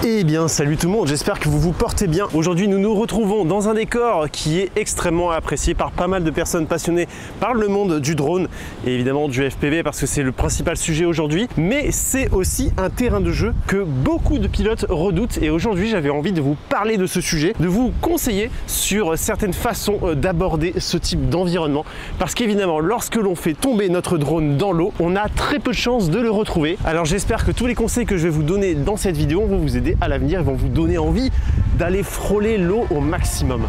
Eh bien salut tout le monde, j'espère que vous vous portez bien. Aujourd'hui nous nous retrouvons dans un décor qui est extrêmement apprécié par pas mal de personnes passionnées par le monde du drone et évidemment du FPV parce que c'est le principal sujet aujourd'hui. Mais c'est aussi un terrain de jeu que beaucoup de pilotes redoutent et aujourd'hui j'avais envie de vous parler de ce sujet, de vous conseiller sur certaines façons d'aborder ce type d'environnement. Parce qu'évidemment lorsque l'on fait tomber notre drone dans l'eau, on a très peu de chances de le retrouver. Alors j'espère que tous les conseils que je vais vous donner dans cette vidéo vont vous aider à l'avenir, ils vont vous donner envie d'aller frôler l'eau au maximum.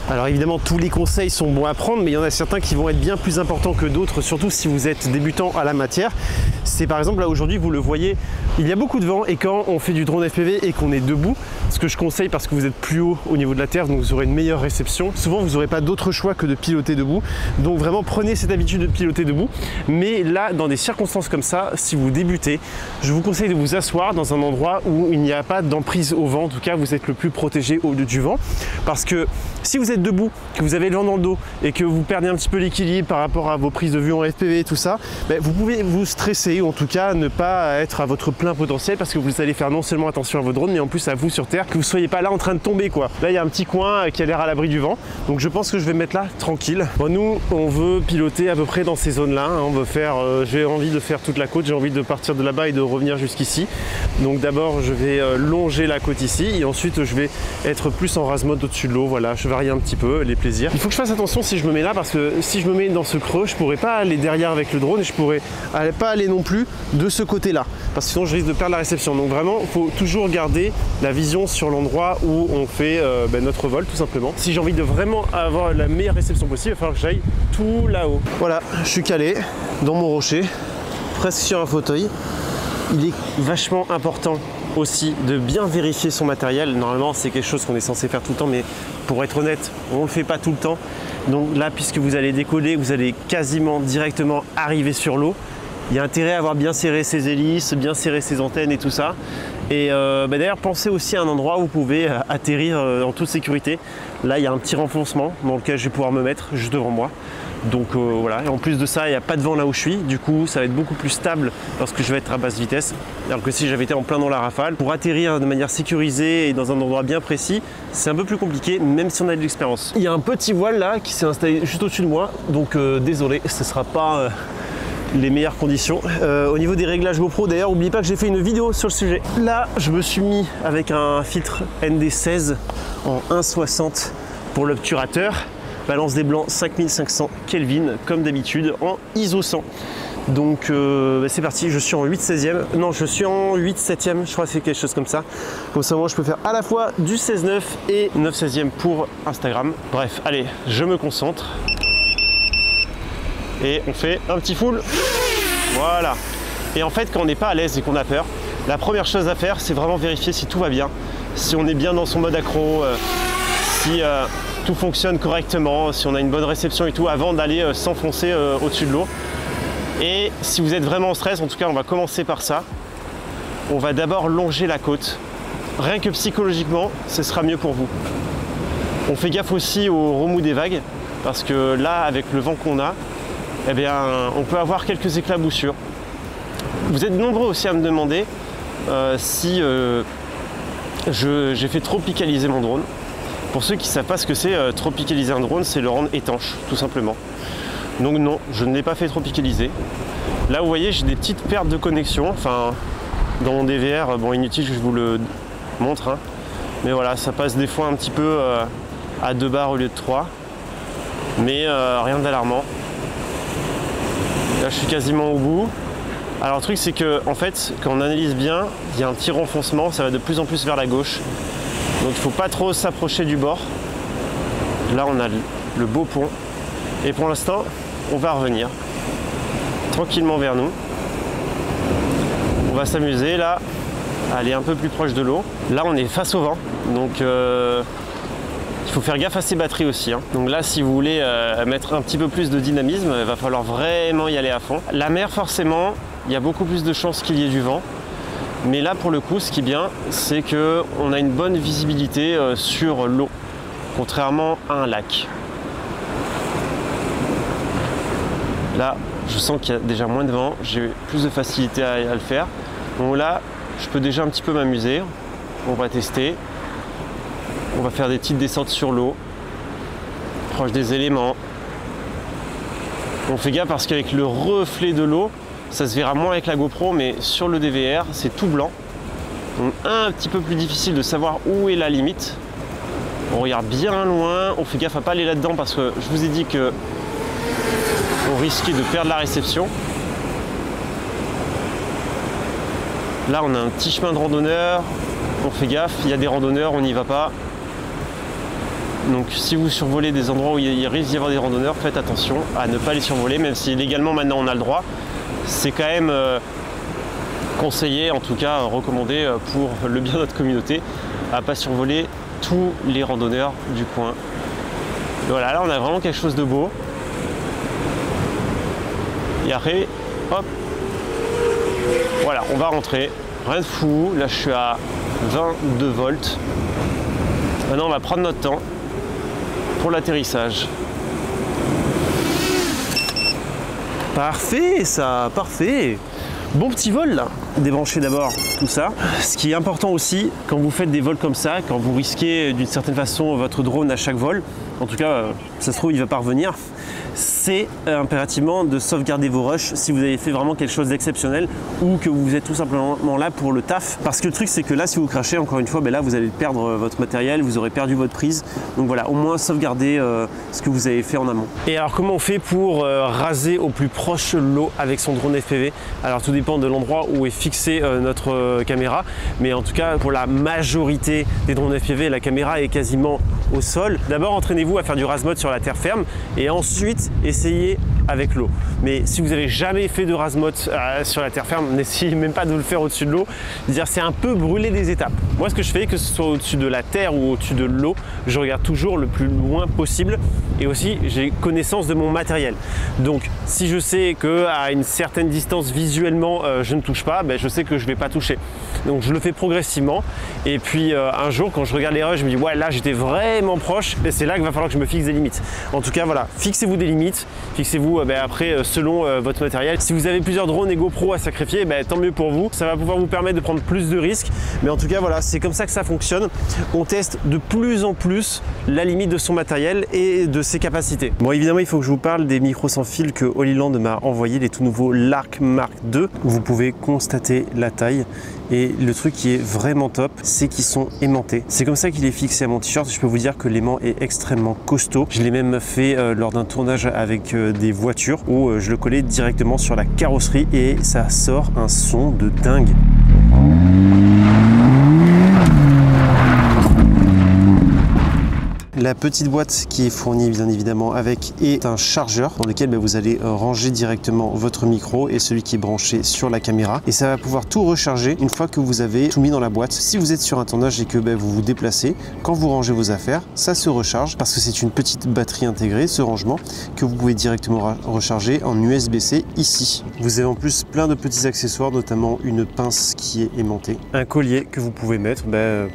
Alors évidemment tous les conseils sont bons à prendre, mais il y en a certains qui vont être bien plus importants que d'autres, surtout si vous êtes débutant à la matière. C'est par exemple là aujourd'hui vous le voyez, il y a beaucoup de vent et quand on fait du drone FPV et qu'on est debout, ce que je conseille parce que vous êtes plus haut au niveau de la terre, donc vous aurez une meilleure réception. Souvent vous n'aurez pas d'autre choix que de piloter debout, donc vraiment prenez cette habitude de piloter debout. Mais là dans des circonstances comme ça, si vous débutez, je vous conseille de vous asseoir dans un endroit où il n'y a pas d'emprise au vent, en tout cas vous êtes le plus protégé du vent, parce que si vous êtes debout, que vous avez le vent dans le dos et que vous perdez un petit peu l'équilibre par rapport à vos prises de vue en FPV et tout ça, vous pouvez vous stresser ou en tout cas ne pas être à votre plein potentiel parce que vous allez faire non seulement attention à vos drones mais en plus à vous sur terre, que vous ne soyez pas là en train de tomber quoi. Là il y a un petit coin qui a l'air à l'abri du vent, donc je pense que je vais me mettre là tranquille. Bon, nous on veut piloter à peu près dans ces zones là, hein. On veut faire, j'ai envie de faire toute la côte, j'ai envie de partir de là-bas et de revenir jusqu'ici. Donc d'abord je vais longer la côte ici et ensuite je vais être plus en rase mode au-dessus de l'eau, voilà, je varie un petit peu les plaisirs. Il faut que je fasse attention si je me mets là parce que si je me mets dans ce creux, je pourrais pas aller derrière avec le drone et je pourrais pas aller non plus de ce côté là parce que sinon je risque de perdre la réception. Donc vraiment il faut toujours garder la vision sur l'endroit où on fait notre vol tout simplement. Si j'ai envie de vraiment avoir la meilleure réception possible, il va falloir que j'aille tout là-haut. Voilà, je suis calé dans mon rocher, presque sur un fauteuil. Il est vachement important aussi de bien vérifier son matériel. Normalement c'est quelque chose qu'on est censé faire tout le temps, mais pour être honnête on ne le fait pas tout le temps. Donc là puisque vous allez décoller, vous allez quasiment directement arriver sur l'eau, il y a intérêt à avoir bien serré ses hélices, bien serré ses antennes et tout ça. Et d'ailleurs pensez aussi à un endroit où vous pouvez atterrir en toute sécurité. Là il y a un petit renfoncement dans lequel je vais pouvoir me mettre juste devant moi. Donc voilà, et en plus de ça, il n'y a pas de vent là où je suis, du coup ça va être beaucoup plus stable lorsque je vais être à basse vitesse, alors que si j'avais été en plein dans la rafale, pour atterrir de manière sécurisée et dans un endroit bien précis, c'est un peu plus compliqué, même si on a de l'expérience. Il y a un petit voile là qui s'est installé juste au-dessus de moi, donc désolé, ce ne sera pas les meilleures conditions. Au niveau des réglages GoPro, d'ailleurs, n'oubliez pas que j'ai fait une vidéo sur le sujet. Là, je me suis mis avec un filtre ND16 en 1.60 pour l'obturateur. Balance des blancs 5500 Kelvin comme d'habitude en ISO 100. Donc c'est parti, je suis en 8/16e, non je suis en 8/7e, je crois que c'est quelque chose comme ça. Comme ça moi je peux faire à la fois du 16/9 et 9/16e pour Instagram. Bref, allez, je me concentre. Et on fait un petit full. Voilà. Et en fait quand on n'est pas à l'aise et qu'on a peur, la première chose à faire c'est vraiment vérifier si tout va bien. Si on est bien dans son mode accro, si tout fonctionne correctement, si on a une bonne réception et tout, avant d'aller s'enfoncer au-dessus de l'eau. Et si vous êtes vraiment en stress, en tout cas on va commencer par ça. On va d'abord longer la côte. Rien que psychologiquement, ce sera mieux pour vous. On fait gaffe aussi au remous des vagues, parce que là, avec le vent qu'on a, eh bien, on peut avoir quelques éclaboussures. Vous êtes nombreux aussi à me demander si j'ai fait tropicaliser mon drone. Pour ceux qui ne savent pas ce que c'est, tropicaliser un drone, c'est le rendre étanche, tout simplement. Donc non, je ne l'ai pas fait tropicaliser. Là, vous voyez, j'ai des petites pertes de connexion. Enfin, dans mon DVR, bon, inutile que je vous le montre, hein. Mais voilà, ça passe des fois un petit peu à 2 bars au lieu de 3. Mais rien d'alarmant. Là, je suis quasiment au bout. Alors, le truc, c'est que, en fait, quand on analyse bien, il y a un petit renfoncement, ça va de plus en plus vers la gauche. Donc il ne faut pas trop s'approcher du bord. Là on a le beau pont. Et pour l'instant, on va revenir tranquillement vers nous. On va s'amuser là, à aller un peu plus proche de l'eau. Là on est face au vent. Donc il Il faut faire gaffe à ces batteries aussi, hein. Donc là, si vous voulez mettre un petit peu plus de dynamisme, il va falloir vraiment y aller à fond. La mer, forcément, il y a beaucoup plus de chances qu'il y ait du vent. Mais là, pour le coup, ce qui est bien, c'est qu'on a une bonne visibilité sur l'eau, contrairement à un lac. Là, je sens qu'il y a déjà moins de vent, j'ai plus de facilité à le faire. Donc là, je peux déjà un petit peu m'amuser. On va tester. On va faire des petites descentes sur l'eau, proche des éléments. On fait gaffe parce qu'avec le reflet de l'eau, ça se verra moins avec la GoPro, mais sur le DVR, c'est tout blanc. Donc un petit peu plus difficile de savoir où est la limite. On regarde bien loin, on fait gaffe à ne pas aller là-dedans parce que je vous ai dit que on risquait de perdre la réception. Là, on a un petit chemin de randonneur, on fait gaffe, il y a des randonneurs, on n'y va pas. Donc si vous survolez des endroits où il risque d'y avoir des randonneurs, faites attention à ne pas les survoler, même si légalement maintenant on a le droit. C'est quand même conseillé, en tout cas recommandé pour le bien de notre communauté, à ne pas survoler tous les randonneurs du coin. Et voilà, là on a vraiment quelque chose de beau. Et après, hop, voilà, on va rentrer. Rien de fou, là je suis à 22 volts. Maintenant on va prendre notre temps pour l'atterrissage. Parfait ça, parfait. Bon petit vol là. Débranchez d'abord tout ça. Ce qui est important aussi, quand vous faites des vols comme ça, quand vous risquez d'une certaine façon votre drone à chaque vol, en tout cas ça se trouve il va pas revenir, c'est impérativement de sauvegarder vos rushs si vous avez fait vraiment quelque chose d'exceptionnel ou que vous êtes tout simplement là pour le taf. Parce que le truc c'est que là si vous crachez encore une fois, ben là vous allez perdre votre matériel, vous aurez perdu votre prise. Donc voilà, au moins sauvegardez ce que vous avez fait en amont. Et alors comment on fait pour raser au plus proche l'eau avec son drone FPV? Alors tout dépend de l'endroit où est fixée notre caméra, mais en tout cas pour la majorité des drones FPV, la caméra est quasiment au sol. D'abord entraînez-vous à faire du rase-mode sur la terre ferme et ensuite essayez avec l'eau. Mais si vous n'avez jamais fait de rase-mode sur la terre ferme, n'essayez même pas de le faire au-dessus de l'eau. C'est un peu brûler des étapes. Moi ce que je fais, que ce soit au-dessus de la terre ou au-dessus de l'eau, je regarde toujours le plus loin possible et aussi j'ai connaissance de mon matériel. Donc si je sais qu'à une certaine distance visuellement je ne touche pas, ben, je sais que je ne vais pas toucher. Donc je le fais progressivement et puis un jour quand je regarde les rushs, je me dis ouais là j'étais vraiment proche et c'est là qu'il va falloir que je me fixe des limites. En tout cas voilà, fixez-vous des limites, fixez-vous après selon votre matériel. Si vous avez plusieurs drones et GoPro à sacrifier, ben, tant mieux pour vous, ça va pouvoir vous permettre de prendre plus de risques. Mais en tout cas voilà, c'est comme ça que ça fonctionne. On teste de plus en plus la limite de son matériel et de ses capacités. Bon évidemment il faut que je vous parle des micros sans fil que Holyland m'a envoyé, les tout nouveaux Lark Mark II. Vous pouvez constater la taille. Et le truc qui est vraiment top, c'est qu'ils sont aimantés. C'est comme ça qu'il est fixé à mon t-shirt. Je peux vous dire que l'aimant est extrêmement costaud. Je l'ai même fait lors d'un tournage avec des voitures où je le collais directement sur la carrosserie et ça sort un son de dingue. La petite boîte qui est fournie bien évidemment avec est un chargeur dans lequel vous allez ranger directement votre micro et celui qui est branché sur la caméra et ça va pouvoir tout recharger une fois que vous avez tout mis dans la boîte. Si vous êtes sur un tournage et que vous vous déplacez, quand vous rangez vos affaires, ça se recharge parce que c'est une petite batterie intégrée, ce rangement que vous pouvez directement recharger en USB-C ici. Vous avez en plus plein de petits accessoires, notamment une pince qui est aimantée, un collier que vous pouvez mettre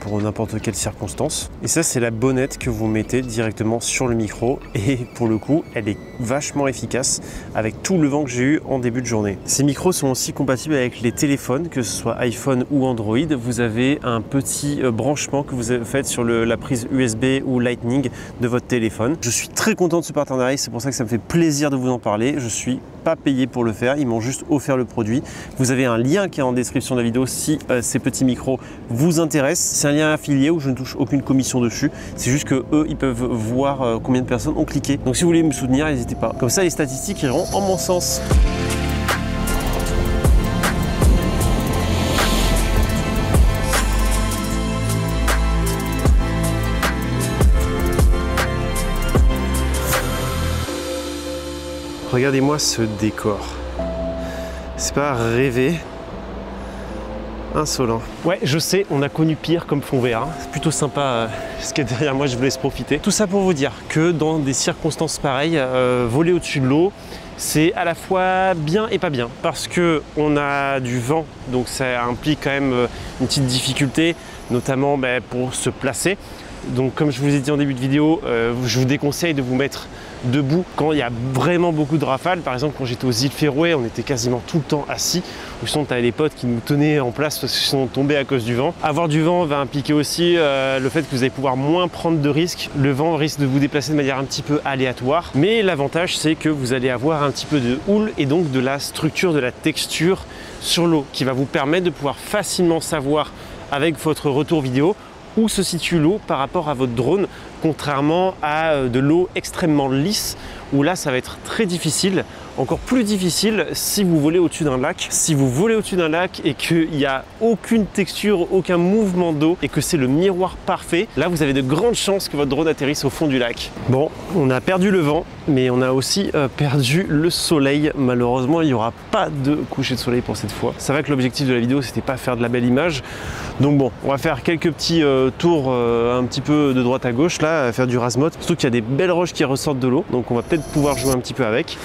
pour n'importe quelle circonstance et ça c'est la bonnette que vous mettez directement sur le micro et pour le coup elle est vachement efficace avec tout le vent que j'ai eu en début de journée. Ces micros sont aussi compatibles avec les téléphones, que ce soit iPhone ou Android. Vous avez un petit branchement que vous faites sur la prise USB ou Lightning de votre téléphone. Je suis très content de ce partenariat, c'est pour ça que ça me fait plaisir de vous en parler. Je suis pas payé pour le faire, ils m'ont juste offert le produit. Vous avez un lien qui est en description de la vidéo si ces petits micros vous intéressent. C'est un lien affilié où je ne touche aucune commission dessus. C'est juste que eux, ils peuvent voir combien de personnes ont cliqué. Donc si vous voulez me soutenir, n'hésitez pas. Comme ça, les statistiques iront en mon sens. Regardez-moi ce décor. C'est pas rêvé. Insolent. Ouais, je sais, on a connu pire comme fond vert. Hein. C'est plutôt sympa ce qui est derrière moi, je vous laisse profiter. Tout ça pour vous dire que dans des circonstances pareilles, voler au-dessus de l'eau, c'est à la fois bien et pas bien. Parce que on a du vent, donc ça implique quand même une petite difficulté, notamment pour se placer. Donc comme je vous ai dit en début de vidéo, je vous déconseille de vous mettre debout quand il y a vraiment beaucoup de rafales. Par exemple, quand j'étais aux îles Féroé, on était quasiment tout le temps assis. Ou sinon, tu as les potes qui nous tenaient en place parce qu'ils sont tombés à cause du vent. Avoir du vent va impliquer aussi le fait que vous allez pouvoir moins prendre de risques. Le vent risque de vous déplacer de manière un petit peu aléatoire. Mais l'avantage, c'est que vous allez avoir un petit peu de houle et donc de la structure, de la texture sur l'eau qui va vous permettre de pouvoir facilement savoir avec votre retour vidéo où se situe l'eau par rapport à votre drone, contrairement à de l'eau extrêmement lisse, où là ça va être très difficile, encore plus difficile si vous volez au-dessus d'un lac. Si vous volez au-dessus d'un lac et qu'il n'y a aucune texture, aucun mouvement d'eau et que c'est le miroir parfait, là vous avez de grandes chances que votre drone atterrisse au fond du lac. Bon, on a perdu le vent, mais on a aussi perdu le soleil. Malheureusement, il n'y aura pas de coucher de soleil pour cette fois. C'est vrai que l'objectif de la vidéo, c'était pas faire de la belle image. Donc bon, on va faire quelques petits tours un petit peu de droite à gauche, là, faire du rasmot. Surtout qu'il y a des belles roches qui ressortent de l'eau, donc on va peut-être pouvoir jouer un petit peu avec.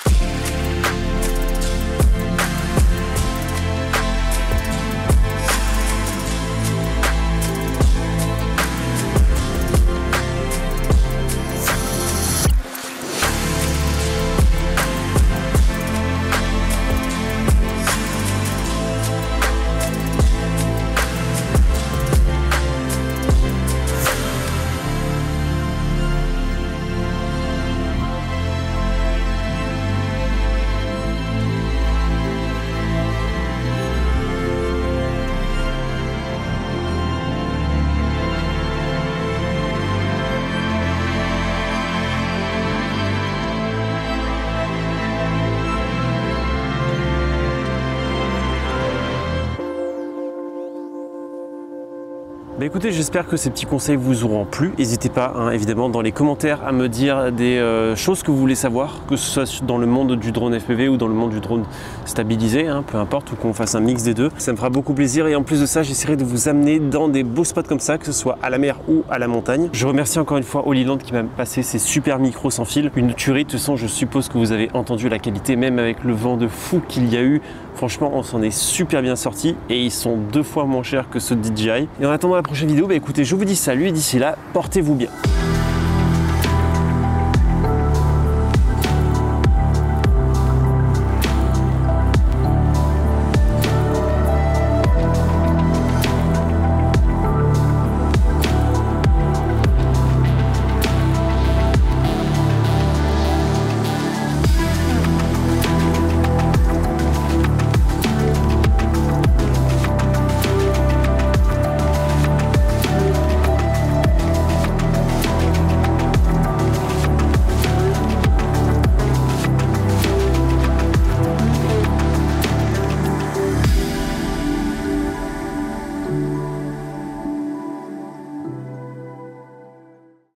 Bah écoutez, j'espère que ces petits conseils vous auront plu. N'hésitez pas, évidemment, dans les commentaires à me dire des choses que vous voulez savoir, que ce soit dans le monde du drone FPV ou dans le monde du drone stabilisé, peu importe, ou qu'on fasse un mix des deux. Ça me fera beaucoup plaisir et en plus de ça, j'essaierai de vous amener dans des beaux spots comme ça, que ce soit à la mer ou à la montagne. Je remercie encore une fois Holyland qui m'a passé ces super micros sans fil. Une tuerie, de toute façon, je suppose que vous avez entendu la qualité, même avec le vent de fou qu'il y a eu. Franchement, on s'en est super bien sorti et ils sont 2 fois moins chers que ceux de DJI. Et en attendant la prochaine vidéo, écoutez, je vous dis salut et d'ici là, portez-vous bien.